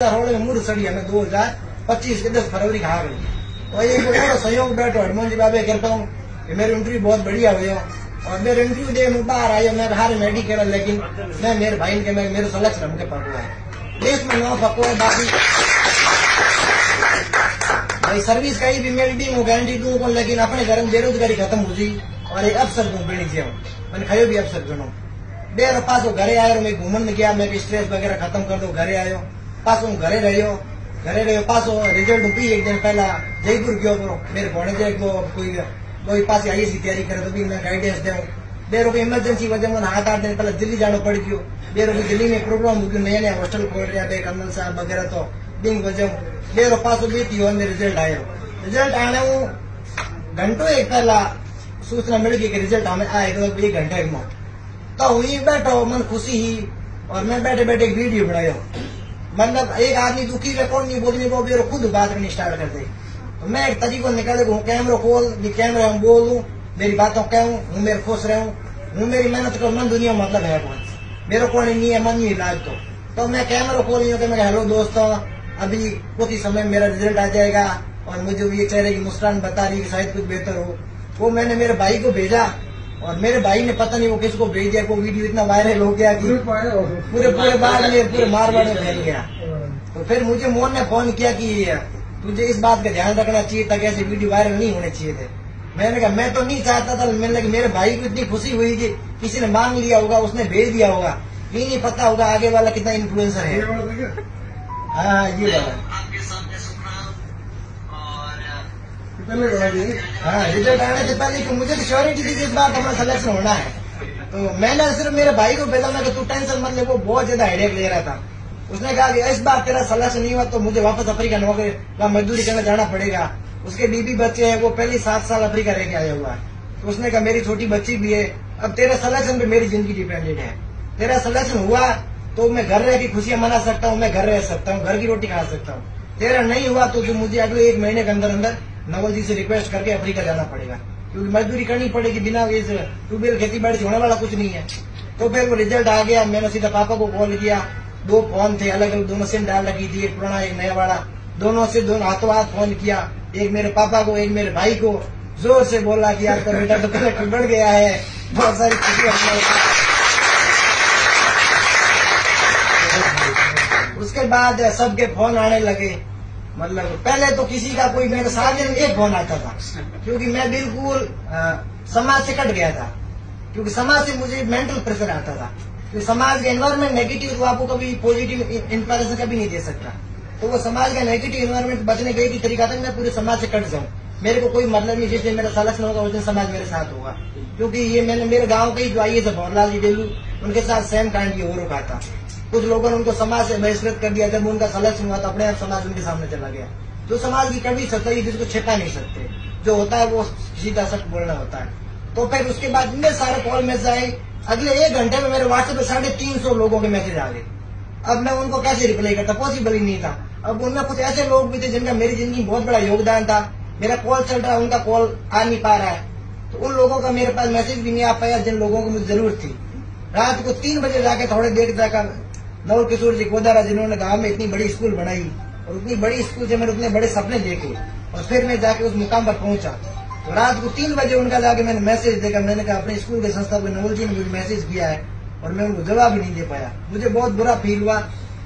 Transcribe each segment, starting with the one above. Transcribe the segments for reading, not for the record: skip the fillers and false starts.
Mood सड़ी हमें 2025 के 10 फरवरी खा गई। और ये बड़ा सहयोग बैठो हनुमान जी बाबे करता हूँ कि मेरी इंटरव्यू बहुत बढ़िया हुई और मेरे इंटरव्यू दे मैं बाहर आयो मैं हारे मेडिकल लेकिन मैं मेरे भाई के मैं मेरे सलक्ष हमके पकड़ा है देश में नौ पको है बाकी भाई सर्विस कहीं भी मेरी डी गारंटी दूँ लेकिन अपने घर में बेरोजगारी खत्म हो जी और एक अवसर दूँ बेड़ी से मैंने खायो भी अवसर गणो बेर पास घरे आयो मैं घूमन में गया मैं स्ट्रेस वगैरह खत्म कर दो घरे आयो पास घरे रहो पासो रिजल्ट भी एक दिन पहला जयपुर गयो मेरे भोने जे कोई पास आई की तैयारी करे तो भी मैं गाइडेंस दूं बेरो को इमरजेंसी वजह में 8 दिन पहले दिल्ली जाना पड़ गयो बेरो भी दिल्ली में प्रोग्राम हो गयो नया हॉस्टल खोल रहा थे कमल साहब वगैरह तो दिन वजह बेरो पासो बीती और रिजल्ट आयो रिजल्ट आने घंटों एक पहला सूचना मिल गई कि रिजल्ट हमें आएगा 1 घंटे में तो हुई बैठो मन खुशी ही और मैं बैठे बैठे एक वीडियो बनाया मतलब एक आदमी दुखी है कौन नहीं बोलने वो भी खुद बात करनी स्टार्ट कर दे तो मैं एक तरीको निकाले कैमरा खोल कैमरा हम बोलूं मेरी बातों कहूं हूँ मेरे खुश रहूं हूँ मेरी मेहनत करो मन दुनिया मतलब है कौन मेरे को नहीं है मन नहीं इलाज तो मैं कैमरा खोल नहीं होता मैं हेलो दोस्तों अभी कुछ ही समय मेरा रिजल्ट आ जाएगा और मुझे ये चेहरे की मुस्कान बता रही कि शायद कुछ बेहतर हो वो मैंने मेरे भाई को भेजा और मेरे भाई ने पता नहीं वो किसको भेज दिया वो वीडियो इतना वायरल हो गया कि पूरे बाढ़ में पूरे मारवाड़ में फैल गया तो फिर मुझे मोहन ने फोन किया कि तुझे इस बात का ध्यान रखना चाहिए था कि ऐसे वीडियो वायरल नहीं होने चाहिए थे मैंने कहा मैं तो नहीं चाहता था मैंने लगा मेरे भाई को इतनी खुशी हुई कि किसी ने मांग लिया होगा उसने भेज दिया होगा ये नहीं पता होगा आगे वाला कितना इन्फ्लुएंसर है हाँ ये वाला हाँ रिजल्ट आने से पहले कि मुझे तो श्योरिटी थी कि इस बार हमारा सिलेक्शन होना है तो मैंने सिर्फ मेरे भाई को भेजा मैं तू टेंशन मत ले वो बहुत ज्यादा हेडेक ले रहा था उसने कहा कि इस बार तेरा सिलेक्शन नहीं हुआ तो मुझे वापस अफ्रीका नौकरी का मजदूरी करने जाना पड़ेगा उसके बीबी बच्चे हैं वो पहले 7 साल अफ्रीका रह के आया हुआ है तो उसने कहा मेरी छोटी बच्ची भी है अब तेरे सिलेक्शन पे मेरी जिंदगी डिपेंडेंट है तेरा सिलेक्शन हुआ तो मैं घर रह की खुशियां मना सकता हूँ मैं घर रह सकता हूँ घर की रोटी खा सकता हूँ तेरा नहीं हुआ तो मुझे अगले 1 महीने के अंदर नवल जी से रिक्वेस्ट करके अफ्रीका जाना पड़ेगा क्योंकि मजदूरी करनी पड़ेगी बिना इस ट्यूबवेल खेती बाड़ी से होने वाला कुछ नहीं है तो फिर वो रिजल्ट आ गया मैंने सीधा पापा को कॉल किया 2 फोन थे अलग अलग दोनों सिम डाल रखी थी एक पुराना एक नया वाला दोनों हाथों हाथ फोन किया एक मेरे पापा को एक मेरे भाई को जोर से बोला कि आपका बेटा तो कलेक्टर बढ़ गया है बहुत सारी खुशी उसके बाद सबके फोन आने लगे मतलब पहले तो किसी का कोई मेरे साथ एक फोन आता था क्योंकि मैं बिल्कुल समाज से कट गया था क्योंकि समाज से मुझे मेंटल प्रेशर आता था तो समाज का एनवायरमेंट नेगेटिव तो आपको कभी पॉजिटिव इंस्पिरेशन कभी नहीं दे सकता तो वो समाज का नेगेटिव एनवायरमेंट बचने का एक ही तरीका था मैं पूरे समाज से कट जाऊं मेरे को कोई मतलब नहीं जिससे मेरा सिलेक्शन होगा उस दिन समाज मेरे साथ होगा क्योंकि ये मैंने मेरे गाँव के ही जो आई है भवरलाल जी डेलू उनके साथ सेम कांड की हो रखा था कुछ लोगों ने उनको समाज से बहिष्कृत कर दिया जब उनका सिलेक्शन हुआ तो अपने आप समाज उनके सामने चला गया जो समाज की कभी सच्चाई जिसको छिपा नहीं सकते जो होता है वो सीधा सच बोलना होता है तो फिर उसके बाद इतने सारे कॉल मैसेज आए अगले 1 घंटे में मेरे व्हाट्सएप पे 350 लोगों के मैसेज आ गए अब मैं उनको कैसे रिप्लाई करता पॉसिबल ही नहीं था अब उनमें कुछ ऐसे लोग भी थे जिनका मेरी जिंदगी में बहुत बड़ा योगदान था मेरा कॉल चल रहा है उनका कॉल आ नहीं पा रहा है तो उन लोगों का मेरे पास मैसेज भी नहीं आ पाया जिन लोगों को मुझे जरूरत थी रात को 3 बजे जाके थोड़े देर तक नवल किशोर जी गोदारा जिन्होंने गांव में इतनी बड़ी स्कूल बनाई और उतनी बड़ी स्कूल से मैंने उतने बड़े सपने देखे और फिर मैं जाके उस मुकाम पर पहुंचा तो रात को 3 बजे उनका जाके मैंने मैसेज देखा मैंने कहा अपने स्कूल के संस्था को नवल जी ने मुझे मैसेज किया है और मैं उनको जवाब ही नहीं दे पाया मुझे बहुत बुरा फील हुआ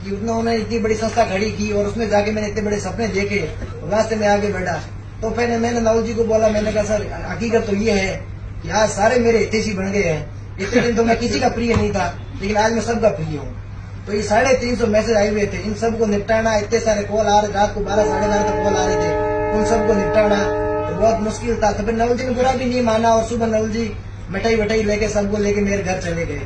कि उन्होंने इतनी बड़ी संस्था खड़ी की और उसमें जाके मैंने इतने बड़े सपने देखे वहां से मैं आगे बढ़ा तो फिर मैंने नवल जी को बोला मैंने कहा सर हकीकत तो ये है कि आज सारे मेरे हितैषी बन गए हैं इतने दिन तो मैं किसी का प्रिय नहीं था लेकिन आज मैं सबका प्रिय हूँ तो ये 350 मैसेज आए हुए थे इन सबको निपटाना इतने सारे कॉल आ रहे रात को 12 साढ़े 12 तक कॉल आ रहे थे उन सबको निपटाना तो बहुत मुश्किल था तो फिर नवल जी ने बुरा भी नहीं माना और सुबह नवल जी मिठाई वठाई लेके सबको लेके मेरे घर चले गए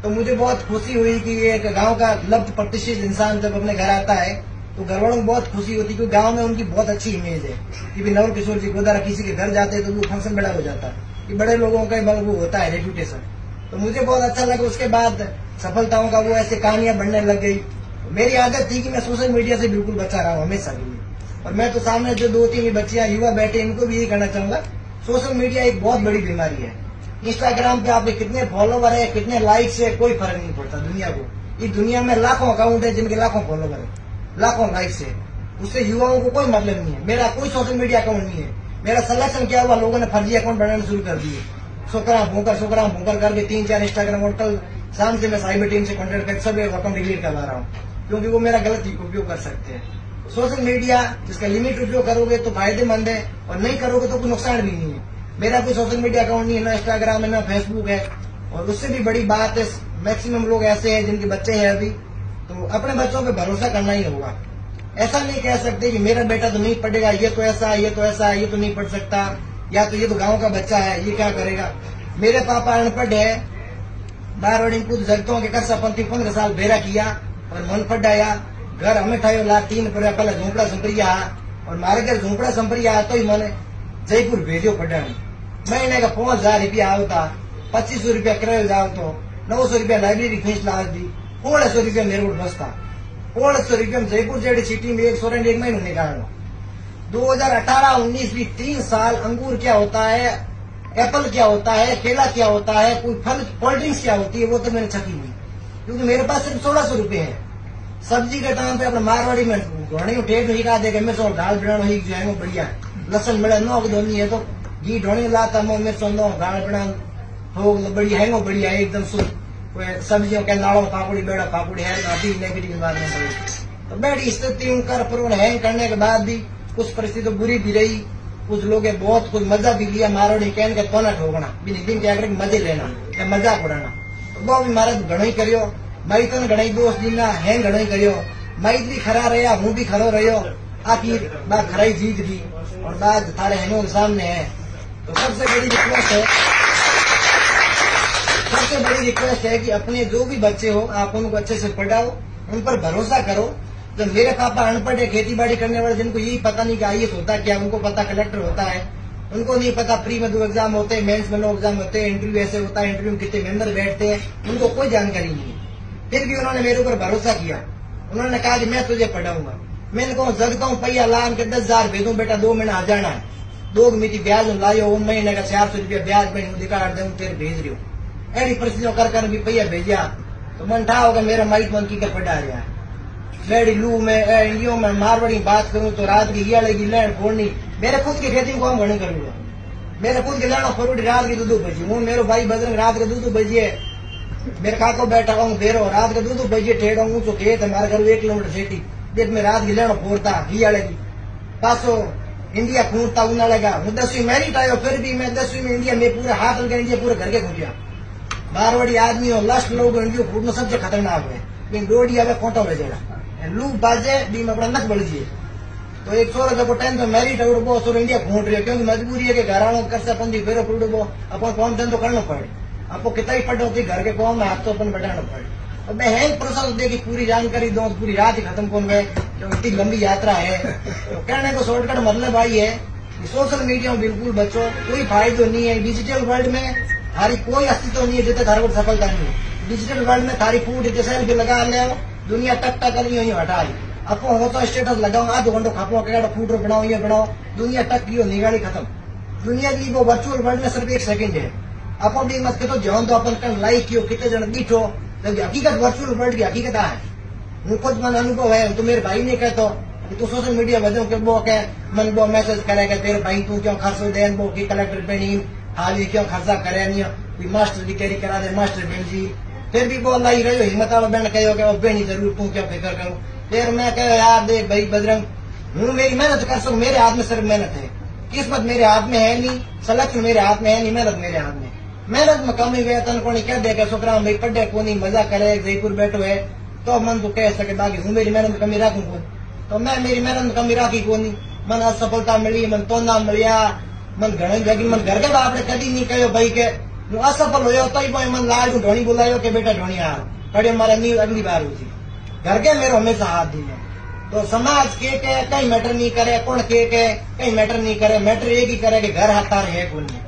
तो मुझे बहुत खुशी हुई कि एक गाँव का लब्ध प्रतिष्ठित इंसान जब अपने घर आता है तो घर वालों को बहुत खुशी होती है क्योंकि गाँव में उनकी बहुत अच्छी इमेज है कि नवल किशोर जी गोदारा किसी के घर जाते तो वो फंक्शन बड़ा हो जाता है कि बड़े लोगों का वो होता है रेपुटेशन तो मुझे बहुत अच्छा लगा उसके बाद सफलताओं का वो ऐसे कहानियां बनने लग गई मेरी आदत थी कि मैं सोशल मीडिया से बिल्कुल बचा रहा हूँ हमेशा के लिए और मैं तो सामने जो 2-3 बच्चियां युवा बैठे इनको भी यही कहना चाहूंगा सोशल मीडिया एक बहुत बड़ी बीमारी है इंस्टाग्राम पे आपके कितने फॉलोवर है कितने लाइक्स है कोई फर्क नहीं पड़ता दुनिया को इस दुनिया में लाखों अकाउंट है जिनके लाखों फॉलोवर है लाखों लाइक से, उससे युवाओं को कोई मतलब नहीं है। मेरा कोई सोशल मीडिया अकाउंट नहीं है। मेरा सिलेक्शन क्या हुआ, लोगों ने फर्जी अकाउंट बनाना शुरू कर दिए, सोकरा भूकर करके 3-4 इंस्टाग्राम। और कल शाम से मैं साइबर टीम से कॉन्टेक्ट करके सब अकाउंट डिलीट करवा रहा हूँ, क्योंकि वो मेरा गलत उपयोग कर सकते हैं। सोशल मीडिया जिसका लिमिट उपयोग करोगे तो फायदेमंद है, और नहीं करोगे तो कोई नुकसान भी नहीं है। मेरा कोई सोशल मीडिया अकाउंट नहीं है, ना इंस्टाग्राम है, ना फेसबुक है। और उससे भी बड़ी बात है, मैक्सिमम लोग ऐसे हैं जिनके बच्चे हैं अभी, तो अपने बच्चों पे भरोसा करना ही होगा। ऐसा नहीं कह सकते कि मेरा बेटा तो नहीं पढ़ेगा, ये तो ऐसा है, ये तो ऐसा है, ये तो नहीं पढ़ सकता, या तो ये तो गांव का बच्चा है, ये क्या करेगा। मेरे पापा अनपढ़ है, बारवाड़ी खुद जगतों के कर 15 साल बेरा किया और मन पढ़ाया। घर हमें ठायो ला 3 पर पहले झोंपड़ा संपरिया, और मारे घर झोंपड़ा संपरिया तो ही मैंने जयपुर भेजो पढ़ाने। महीने का 5000 रुपया आवता, 2500 रुपया किराया जाओ, तो 900 रुपया लाइब्रेरी फीस ला दी, 1600 रुपया मेरे को बसता। 1600 रुपया में जयपुर जैसी सिटी में 1 महीने निकालना। 2018-19 भी 3 साल अंगूर क्या होता है, एप्पल क्या होता है, केला क्या होता है, कोई फल कोल्ड ड्रिंक्स क्या होती है, वो तो मैंने छकी हुई, क्योंकि मेरे पास सिर्फ 1600 रुपये है। सब्जी के टाइम पे अपने मारवाड़ी में ढोने टेट ही का देगा, मिर्च और दाल बनाना ही जो है बढ़िया, लसन बड़ा नौ धोनी है तो घी ढोने लाता मो मिर्च नो दाल बना हो बढ़िया है, बढ़िया एकदम शुद्ध। सब्जियों के नाड़ो पापड़ी बेड़ा पापड़ी है, अभी नेगेटिव बात नहीं पड़ी। तो बड़ी स्थिति कर पर हैंग करने के बाद भी कुछ परिस्थिति बुरी भी रही, कुछ लोग बहुत कुछ मजा भी लिया। मारवाड़ी कहने के तो ना ठोकना दिन के आगे मजे लेना या मजाक उड़ाना, तो वो भी मारा घणो ही करियो। मई तो घणई दोस्त दीना है, घणो ही करियो। मई भी खरा रहा, हूँ भी खरो रहो, आखिर बात खराई जीत दी और बात थारे हैंगों के सामने है। तो सबसे बड़ी रिक्वेस्ट है कि अपने जो भी बच्चे हो आप उनको अच्छे से पढ़ाओ, उन पर भरोसा करो। जब मेरे पापा अनपढ़ है, खेती बाड़ी करने वाले, जिनको यही पता नहीं कि IAS होता क्या, उनको पता कलेक्टर होता है, उनको नहीं पता प्री में 2 एग्जाम होते हैं, मेंस में 9 एग्जाम होते हैं, इंटरव्यू ऐसे होता है, इंटरव्यू में कितने मेंबर बैठते हैं, उनको कोई जानकारी नहीं है। फिर भी उन्होंने मेरे ऊपर भरोसा किया, उन्होंने कहा कि मैं तुझे पढ़ाऊंगा। मैंने कहा जगता हूँ पैया लान के 10,000 भेजू बेटा, 2 महीना आ जाना है, 2 मिति ब्याज लायो, वो महीने का 400 रुपया ब्याज में दिखा दूं तेरे भेज रही हूँ। ऐसी परिस्थितियों कर भी पैया भेजा, तो मन ठा होगा मेरा माइक मन की पढ़ा रहा है। बेड़ी लू में यो में मारवाड़ी बात करूं तो रात की ये लगी लैंड फोड़नी। मेरे खुद की खेती में काम घने करूंगा, मेरे खुद के लाना फरूटी रात की 2 बजे हूँ, मेरे भाई बजरंग रात के 2 बजे मेरे काको बैठा हूँ बेरो, रात के 2 बजे ठेड़ा हूँ तो खेत है हमारे घर 1 किलोमीटर सेठी देख में रात की लेना फोड़ता ही लगी पासो इंडिया खूंटता उना लगा। हूँ 10वीं मेरिट आयो, फिर भी मैं 10वीं में इंडिया में पूरे हाथ लगे इंडिया पूरे घर के खूंटिया। मारवाड़ी आदमी हो लास्ट लोग इंडिया फूटना सबसे खतरनाक है, डोडी आवे खोटा बजेगा लू बाजे भी में अपना नक बढ़ जाए। तो एक छोरा जब 10th में मेरिट है वो छोरा इंडिया घूट रही है, क्योंकि मजबूरी है कि घर वालों कर से अपन फेरो फूटो अपन काम धंधो करना पड़े, आपको कितना ही पढ़ो थी घर के काम में हाथ तो अपन बैठाना पड़े। अब मैं है प्रोसेस देखी पूरी जानकारी दो, पूरी रात ही खत्म कौन गए, क्योंकि इतनी लंबी यात्रा है। तो कहने को शॉर्टकट मतलब भाई है कि सोशल मीडिया में बिल्कुल बच्चों कोई फायदो नहीं है। डिजिटल वर्ल्ड में थारी कोई अस्तित्व नहीं है जितने थारे को सफलता नहीं है। डिजिटल वर्ल्ड में थारी फूड सेल्फी लगा ले दुनिया टक कर हटा ली, आपको हो तो स्टेटस लगाओ आधो घंटो खापो फूड बनाओ ये बनाओ, दुनिया टक की निगाड़ी खत्म। दुनिया की वो वर्चुअल वर्ल्ड में सिर्फ 1 सेकंड है। आप भी मत कहो जौन तो अपन लाइक कियो कितने जन दिठो, जबकि हकीकत वर्चुअल वर्ल्ड की हकीकत है। मुझे खुद मन अनुभव है, तो मेरे भाई ने कहता कि तू सोशल मीडिया वजह के वो कह मन वो मैसेज करेगा तेरे भाई तू क्यों खर्चो दे वो की कलेक्टर पेनी हाली क्यों खर्चा करे नहीं, कोई मास्टर की तैयारी करा दे मास्टर बहन जी। फिर भी बोल रही रहो हिम्मत वाला बहन कहो बहनी जरूर तू क्यों फिक्र करूँ। फिर मैं कह यार देख भाई बजरंग हूँ मेरी मेहनत कर सकूँ, मेरे हाथ में सिर्फ मेहनत है, किस्मत मेरे हाथ में है नहीं, सिलेक्शन मेरे हाथ में है नहीं, मेहनत मेरे हाथ में। मेहनत में कमी वेतन को क्या देगा छोकरा भाई पढ़े को नहीं मजा करे जयपुर बैठो है तो मन तो कह सके बाकी हूँ मेरी मेहनत में कमी राखू कौन, तो मैं मेरी मेहनत में कमी राखी को नहीं। मन असफलता मिली मन तो ना मिलिया मन घणे जगह मन घर के बाप ने कभी नहीं कहो भाई के असफल हो तो ही मन लाल ढोनी बुलायो के बेटा ढोनी आ कड़े मारा नहीं अगली बार हुई घर के मेरे हमेशा हाथ दिए। तो समाज के कहीं मैटर नहीं करे, कौन के कहीं मैटर नहीं करे, मैटर एक ही करे कि घर हाथार है कौन नहीं।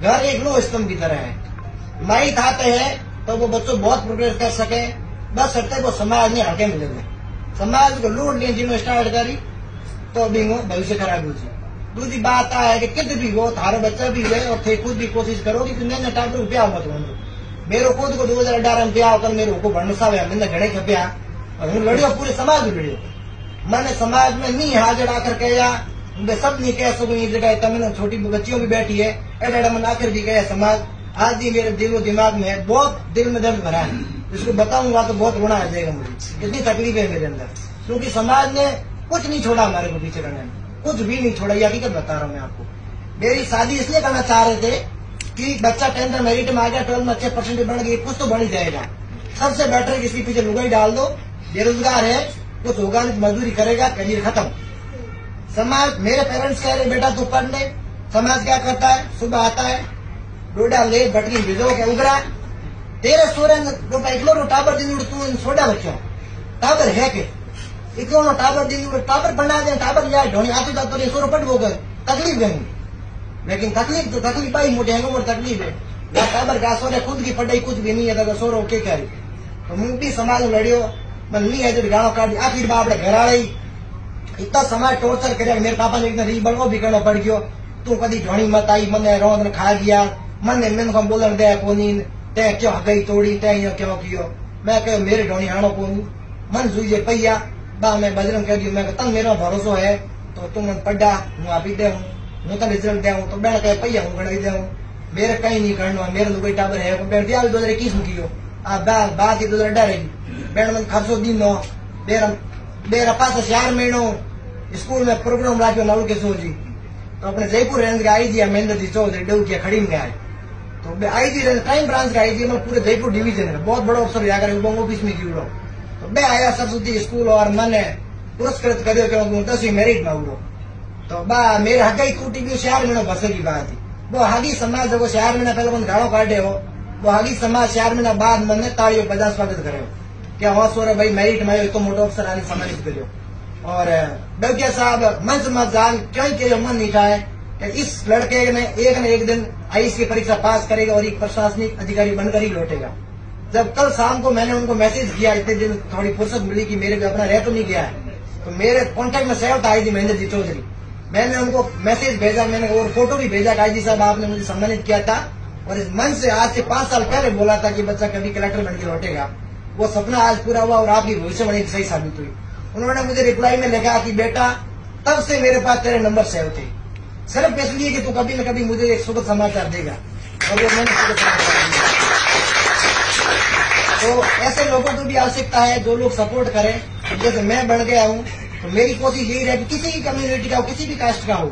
घर एक लो स्तंभ की तरह है, माई थाते है तो वो बच्चों बहुत प्रोग्रेस कर सके, बस सकते वो समाज ने हटे मिले समाज को लूट लिए जिन्होंने स्टार्ट करी तो भी भविष्य खराब हुई। दूसरी बात है कि कित भी हो थारो बच्चा भी है और थे खुद भी कोशिश करो कि मैंने टाइम रुपया मत हो। मेरे खुद को 2018 में ब्याह कर मेरे को भरसा हुआ मैंने घड़े खप्या और हूँ लड़ियो पूरे समाज में लड़ियो मैंने समाज में नहीं हाजिर आकर कहा, मैं सब नहीं कह सकूँ ये जगह तमिल छोटी बच्चियों भी बैठी है, एडा मैंने आकर भी कहा समाज आज भी मेरे दिलो दिमाग में बहुत दिल में दर्द भरा है, इसको बताऊंगा तो बहुत रोना आ जाएगा मुझे, इतनी तकलीफ है मेरे अंदर, क्योंकि समाज ने कुछ नहीं छोड़ा हमारे को पीछे करने में, कुछ भी नहीं छोड़ा, ये हकीकत बता रहा हूँ मैं आपको। मेरी शादी इसलिए करना चाह रहे थे कि बच्चा 10th मेरिट में आ गया, 12th में अच्छे परसेंटेज बढ़ गए, कुछ तो बन ही जाएगा, सबसे बेटर किसी पीछे लुगाई डाल दो, बेरोजगार है कुछ होगा नहीं, मजदूरी करेगा, करियर खत्म। समाज मेरे पेरेंट्स कह रहे बेटा तू पढ़ ले, समाज क्या करता है, सुबह आता है डोडा ले बटकी भिजो के उगरा तेरे सोरे इकलो टाबर दिन तू सोडा बच्चों टाबर है के इकलो टाबर दिन टाबर बना दे, टाबर जाए ढोनी आते जाते तो सोरो पट वो कर तकलीफ गई, लेकिन तकलीफ तो तकलीफ आई मोटे हैंगो तकलीफ है, टाबर का सोरे खुद की पढ़ाई कुछ भी नहीं है, तो सोरो के करे तो मुंह भी समाज लड़ियो मन नहीं है जो गाँव काट आखिर बाप घर आई इतना समाज टोर्चर करे, मेरे पापा ने इतना रीबड़ो भी करना पड़ गयो, तू कदी ढोनी मत आई मने रोंद खा गया, मन मेन को बोलन दे कोनी ते क्यों हगई तोड़ी ते क्यों कियो, मैं कह मेरे ढोनी आनो कोनी मन सुईजे पैया बा मैं बजरंग कह दियो, मैं तंग मेरा भरोसो है तो तुम मन पढ़ा हूँ आपी दे हूँ तो रिजल्ट दे तो बैठ कह पैया हूँ गणाई दे मेरे कहीं नहीं करना, मेरे तो कोई टाबर है बैठ दिया 2021 में कियो बात ही 2018 रहेगी बैठ मन खर्चो दिन मेरा पास 4 महीनों स्कूल में प्रोग्राम राख्यो नवल के सोची तो अपने जयपुर रेंज के आई थी महेंद्र जी चौधरी डुकिया खड़ी में गए तो आई थी क्राइम ब्रांच का आई थी, मैं पूरे जयपुर डिवीजन में बहुत बड़ा अफसर जाकर ऑफिस में की उड़ो तो मैं आया सरस्वती स्कूल और मैंने पुरस्कृत करो क्योंकि 10वीं मेरिट में उड़ो तो बा मेरे हगाई टूटी भी 4 महीनों बसे की बात थी, वो हागी समाज जो 4 महीना पहले मन गाड़ो काटे हो वो हागी समाज 4 महीना बाद मैंने ताड़ियों 50 स्वागत करे क्या हाँ सोरे भाई मेरिट में आयो तो मोटो अफसर आने सम्मानित करो, और डोकिया साहब मंच मजाल क्यों के मन नहीं था कि इस लड़के ने एक दिन आईएएस की परीक्षा पास करेगा और एक प्रशासनिक अधिकारी बनकर ही लौटेगा। जब कल शाम को मैंने उनको मैसेज किया, इतने दिन थोड़ी फुर्सत मिली कि मेरे को अपना रह तो नहीं गया है, तो मेरे कॉन्टेक्ट में सेव आई थी महेंद्र जी चौधरी, मैंने उनको मैसेज भेजा, मैंने और फोटो भी भेजा, आई जी साहब आपने मुझे सम्मानित किया था और इस मंच से आज से 5 साल पहले बोला था कि बच्चा कभी कलेक्टर बनकर लौटेगा, वो सपना आज पूरा हुआ और आपकी भविष्यवाणी सही साबित हुई। उन्होंने मुझे रिप्लाई में लिखा कि बेटा तब से मेरे पास तेरे नंबर सेव थे, सिर्फ इसलिए कि तू कभी न कभी मुझे एक शुभ समाचार देगा, और वो मैंने शुभ समाचार दिया। तो ऐसे लोगों को भी आवश्यकता है जो लोग सपोर्ट करें, जैसे मैं बढ़ गया हूँ तो मेरी कोशिश यही रहे कि किसी भी कम्युनिटी का हो, किसी भी कास्ट का हो,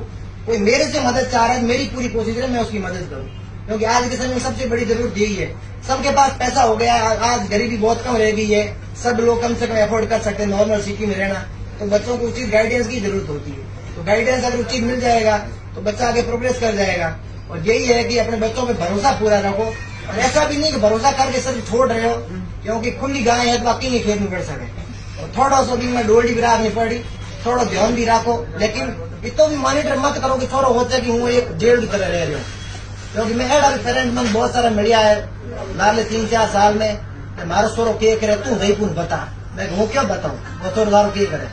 कोई मेरे से मदद चाह रहा है, मेरी पूरी कोशिश है मैं उसकी मदद करूँ, क्योंकि आज के समय में सबसे बड़ी जरूरत यही है। सबके पास पैसा हो गया, आज गरीबी बहुत कम रह गई है, सब लोग कम से कम अफोर्ड कर सकते हैं नॉर्मल सिटी में रहना, तो बच्चों को उचित गाइडेंस की जरूरत होती है, तो गाइडेंस अगर उचित मिल जाएगा तो बच्चा आगे प्रोग्रेस कर जाएगा। और यही है कि अपने बच्चों पे भरोसा पूरा रखो, और ऐसा भी नहीं कि भरोसा करके सिर्फ छोड़ रहे हो, क्योंकि खुली गाय है तो बाकी नहीं खेत में बढ़ सके, और थोड़ा सा दिन में डोली भी राखनी पड़ी, थोड़ा ध्यान भी रखो, लेकिन इतो भी मॉनिटर मत करो कि छोरो होते कि हूँ एक जेल की तरह रह रहे हो, क्योंकि मैं एडल पेरेंट में बहुत सारा मिलिया है लाले 3-4 साल में, मारो सोरो के करे तू जयपुर बता, मैं वो क्यों बताऊँ, वो सोरो दारो के करे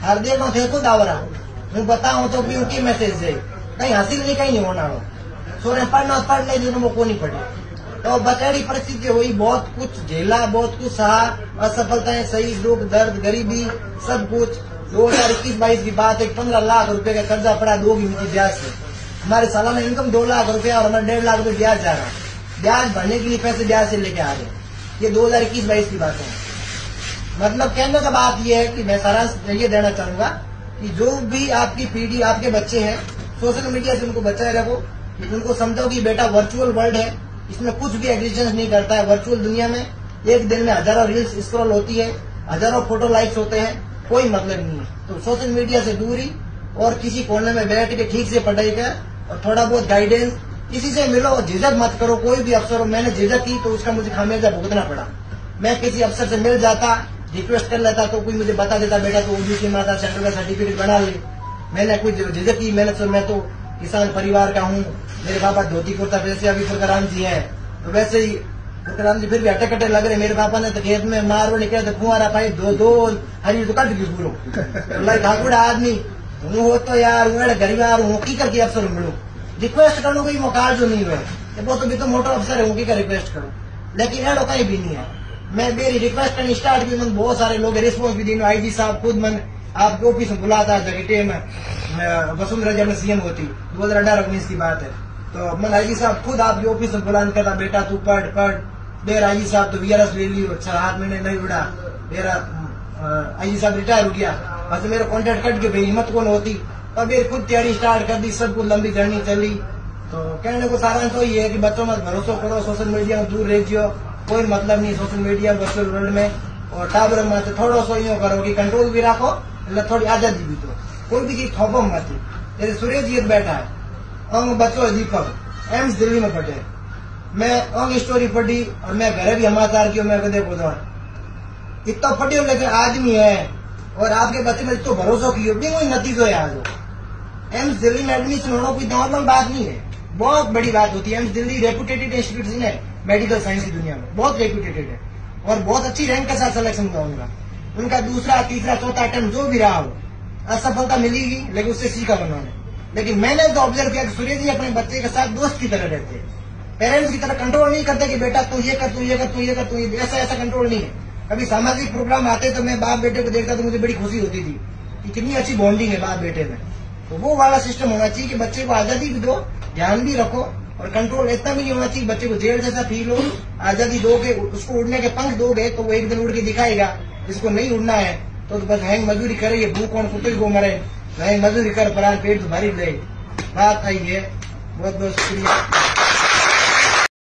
हर देर में थे खुद आवरा हूँ बताऊँ तो भी उनकी मैसेज दे कहीं हासिल नहीं कहीं नहीं होना हो, सोरे पढ़ना पढ़ ले वो को नहीं पढ़े, तो बतेड़ी परिस्थिति हुई, बहुत कुछ झेला, बहुत कुछ सहा, असफलताएं सही, दुख दर्द गरीबी सब कुछ। 2021-22 की बात है, 15 लाख रुपए का कर्जा पड़ा 2 की मिति ब्याज से, हमारे सालाना इनकम 2 लाख रुपया और हमारे 1.5 लाख रुपए ब्याज जा रहा, ब्याज भरने के लिए पैसे ब्याज से लेके आ रहे, ये 2021-22 की बात है। मतलब कहने का बात ये है कि मैं सारांश ये देना चाहूंगा कि जो भी आपकी पीढ़ी आपके बच्चे हैं, सोशल मीडिया से उनको बचाए रखो, उनको समझो कि बेटा वर्चुअल वर्ल्ड है, इसमें कुछ भी एग्जिस्टेंस नहीं करता है। वर्चुअल दुनिया में एक दिन में हजारों रील्स स्क्रॉल होती है, हजारों फोटो लाइक्स होते हैं, कोई मतलब नहीं है। तो सोशल मीडिया से दूरी और किसी कोने में बैठ के ठीक से पढ़ाई कर और थोड़ा बहुत गाइडेंस किसी से मिलो, झिझक मत करो। कोई भी अफसर हो, मैंने झिझक की तो उसका मुझे खामियाजा भुगतना पड़ा। मैं किसी अफसर से मिल जाता, रिक्वेस्ट कर लेता तो कोई मुझे बता देता बेटा तो ओबीसी में आता, सेंट्रल का सर्टिफिकेट बना ले। मैंने कुछ झिझक की, मैं तो किसान परिवार का हूँ, मेरे पापा धोती कुर्ता वैसे अभी फुरकराम जी है, तो वैसे ही फुरकराम जी फिर भी अटे कटे लग रहे। मेरे पापा ने तो खेत में मारो निकले तो फुआरा पाई दो हरी तो कट गई पूरा ठाकुर आदमी हूँ हो तो यार गरीब हूँ की करके अफसर मिलू, रिक्वेस्ट करूँ कोई मोकाल जो नहीं हुए वो तो भी तो मोटो अफसर है उनकी का रिक्वेस्ट करूँ, लेकिन एडो कहीं भी नहीं है। मैं मेरी रिक्वेस्ट करनी स्टार्ट की, मन बहुत सारे लोग रिस्पॉन्स भी दी, आईजी साहब खुद मन आपके ऑफिस में बुलाता है जगह में वसुंधरा जब में सीएम होती 2018-19 की बात है, तो मन आई जी साहब खुद आपके ऑफिस में बुलान करता, बेटा तू पढ़ देर आई जी साहब तो वीआरएस ले लियो, 7 महीने नहीं उड़ा, मेरा आई जी साहब रिटायर हो गया, बस मेरा कॉन्ट्रैक्ट कट के भाई हिम्मत कौन होती, तब ये खुद तैयारी स्टार्ट कर दी, सब कुछ लंबी जर्नी चली। तो कहने को सारांश तो ये है कि बच्चों में भरोसा करो, सोशल मीडिया में दूर रह जियो, कोई मतलब नहीं सोशल मीडिया वर्चुअल वर्ल्ड में, और टावर में थोड़ा सा यूँ करो कि कंट्रोल भी रखो, मतलब थोड़ी आजादी भी दो, कोई भी चीज थोपो मत। जैसे सुरेश जी बैठा है, अंग बच्चों दीपक एम्स दिल्ली में पढ़े, मैं अंग स्टोरी पढ़ी और मैं घर भी समाचार की, मैं देखो तो इतना पढ़ी लेकिन आदमी है और आपके बच्चे में इतना भरोसा की कोई नतीजा है। आज एम्स दिल्ली में एडमिशन होना कोई नॉर्मल बात नहीं है, बहुत बड़ी बात होती है। एम्स दिल्ली रेपुटेटेड इंस्टीट्यूशन है मेडिकल साइंस की दुनिया में, बहुत रेपुटेटेड है और बहुत अच्छी रैंक के साथ सिलेक्शन हुआ उनका दूसरा तीसरा चौथा अटेम्प्ट जो भी रहा हो, असफलता मिलेगी लेकिन उससे सीखा उन्होंने। लेकिन मैंने तो ऑब्जर्व किया कि सुरेश जी अपने बच्चे के साथ दोस्त की तरह रहते हैं, पेरेंट्स की तरह कंट्रोल नहीं करते कि बेटा तू ये कर तू ये कर तू ये कर तू ये, ऐसा कंट्रोल नहीं है। कभी सामाजिक प्रोग्राम आते तो मैं बाप बेटे को देखता तो मुझे बड़ी खुशी होती थी कि कितनी अच्छी बॉन्डिंग है बाप बेटे में। तो वो वाला सिस्टम होना चाहिए कि बच्चे को आजादी भी दो, ध्यान भी रखो, और कंट्रोल इतना भी नहीं होना चाहिए बच्चे को जेल जैसा फील हो। आजादी दोगे, उसको उड़ने के पंख दोगे तो वो एक दिन उड़ के दिखाएगा। जिसको नहीं उड़ना है तो बस हैंग मजदूरी करे, ये भूख कौन कुत्ते को मरे, हैंग मजदूरी कर, प्राण पेट तो भारी ले। बात आई है। बहुत बहुत शुक्रिया।